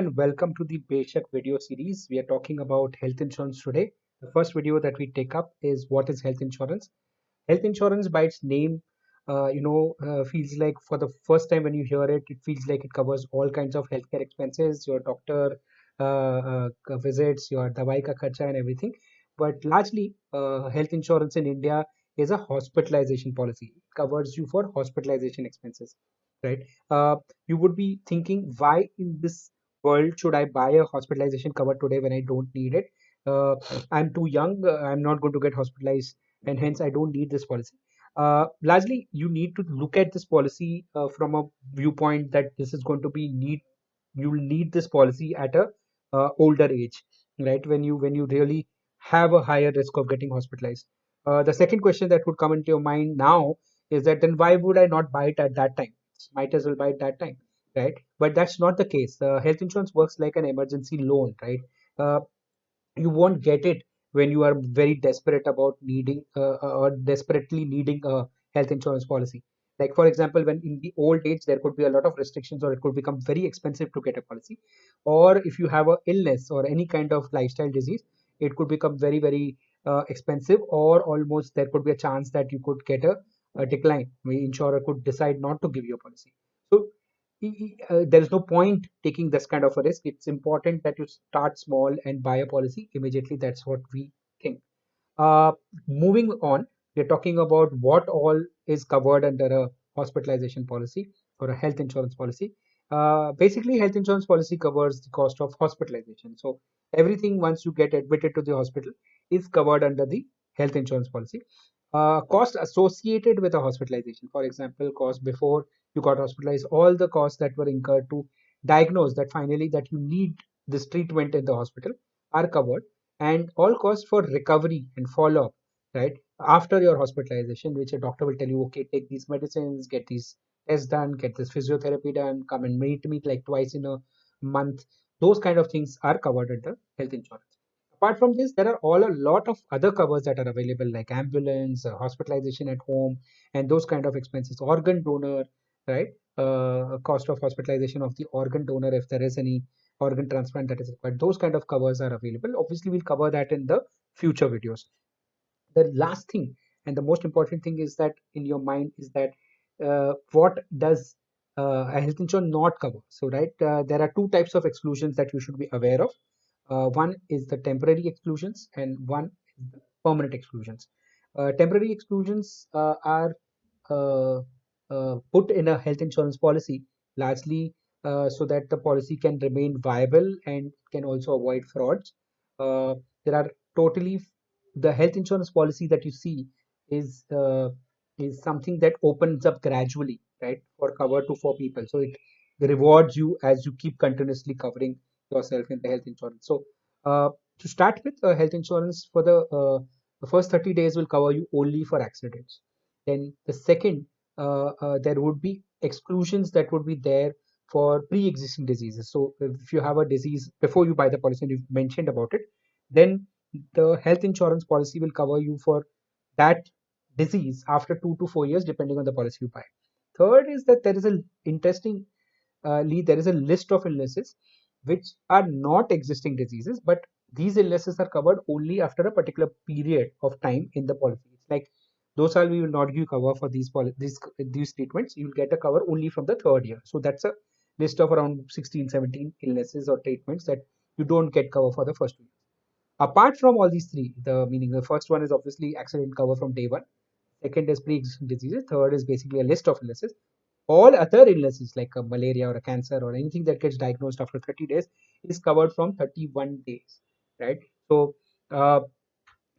and welcome to the Beshak video series. We are talking about health insurance today. The first video that we take up is what is health insurance. Health insurance, by its name, feels like for the first time when you hear it, it feels like it covers all kinds of healthcare expenses, your doctor visits, your dawai ka kharcha and everything. But largely, health insurance in India is a hospitalization policy. It covers you for hospitalization expenses, right? You would be thinking, why in this world should I buy a hospitalization cover today when I don't need it? I'm too young. I'm not going to get hospitalized, and hence I don't need this policy. Largely, you need to look at this policy from a viewpoint that this is going to be need. You'll need this policy at a older age, right? When you really have a higher risk of getting hospitalized. The second question that would come into your mind now is that then why would I not buy it at that time? Might as well buy it that time, right? But that's not the case. Health insurance works like an emergency loan, right? Uh, you won't get it when you are very desperate about needing or desperately needing a health insurance policy. Like for example, when in the old age there could be a lot of restrictions, or it could become very expensive to get a policy, or if you have a illness or any kind of lifestyle disease, it could become very expensive, or almost there could be a chance that you could get a decline. The insurer could decide not to give you a policy. So there is no point taking this kind of a risk. It's important that you start small and buy a policy immediately. That's what we think. Uh, Moving on, we're talking about what all is covered under a hospitalization policy or a health insurance policy. Basically, health insurance policy covers the cost of hospitalization. So everything once you get admitted to the hospital is covered under the health insurance policy. Cost associated with a hospitalization, for example, cost before you got hospitalized, all the costs that were incurred to diagnose that finally that you need this treatment in the hospital are covered, and all costs for recovery and follow up, right, after your hospitalization, which a doctor will tell you, okay, take these medicines, get these tests done, get this physiotherapy done, come and meet me like twice in a month. Those kind of things are covered under health insurance. Apart from this, there are all a lot of other covers that are available, like ambulance, hospitalization at home, and those kind of expenses. Organ donor, right? Cost of hospitalization of the organ donor if there is any organ transplant that is required. Those kind of covers are available. Obviously, we'll cover that in the future videos. The last thing and the most important thing is that in your mind is that what does a health insurance not cover? So, right, there are two types of exclusions that you should be aware of. One is the temporary exclusions, and one is the permanent exclusions. Temporary exclusions are put in a health insurance policy largely so that the policy can remain viable and can also avoid frauds. There are totally the health insurance policy that you see is uh, is something that opens up gradually, right, for cover to four people. So it rewards you as you keep continuously covering yourself in the health insurance. So to start with, health insurance for the first 30 days will cover you only for accidents. Then the second, there would be exclusions that would be there for pre-existing diseases. So if you have a disease before you buy the policy and you've mentioned about it, then the health insurance policy will cover you for that disease after 2 to 4 years, depending on the policy you buy. Third is that there is a interesting there is a list of illnesses which are not existing diseases, but these illnesses are covered only after a particular period of time in the policy. It's like those are we will not give cover for these treatments. You'll get a cover only from the third year. So that's a list of around 16, 17 illnesses or treatments that you don't get cover for the first 2 years. Apart from all these three, the meaning the first one is obviously accident cover from day one. Second is pre-existing diseases. Third is basically a list of illnesses. All other illnesses like a malaria or a cancer or anything that gets diagnosed after 30 days is covered from 31 days, right? So uh,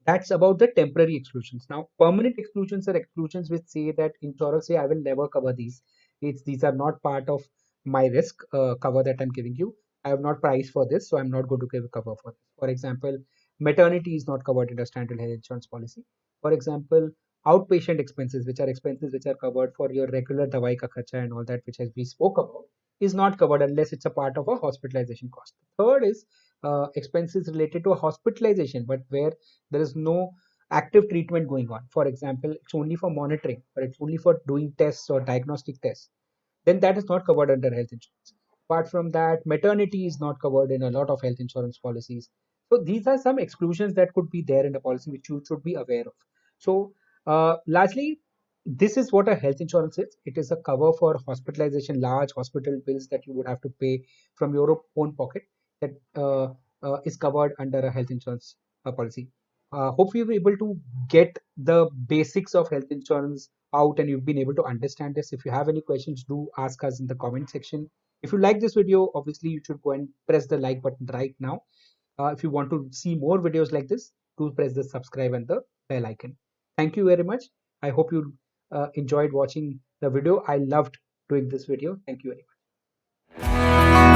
that's about the temporary exclusions. Now, permanent exclusions are exclusions which say that insurers say, I will never cover these. These are not part of my risk cover that I'm giving you. I have not priced for this, so I'm not going to give a cover for this. For example, maternity is not covered in a standard health insurance policy. For example, outpatient expenses, which are expenses which are covered for your regular dawai ka kharcha and all that, which as we spoke about, is not covered unless it's a part of a hospitalization cost. Third is expenses related to a hospitalization, but where there is no active treatment going on. For example, it's only for monitoring or it's only for doing tests or diagnostic tests, then that is not covered under health insurance. Apart from that, maternity is not covered in a lot of health insurance policies. So these are some exclusions that could be there in a policy which you should be aware of. So largely, this is what a health insurance is. It is a cover for hospitalization, large hospital bills that you would have to pay from your own pocket, that is covered under a health insurance policy. Hope you were able to get the basics of health insurance out and you've been able to understand this. If you have any questions, do ask us in the comment section. If you like this video, obviously you should go and press the like button right now. If you want to see more videos like this, do press the subscribe and the bell icon. Thank you very much. I hope you enjoyed watching the video. I loved doing this video. Thank you very much.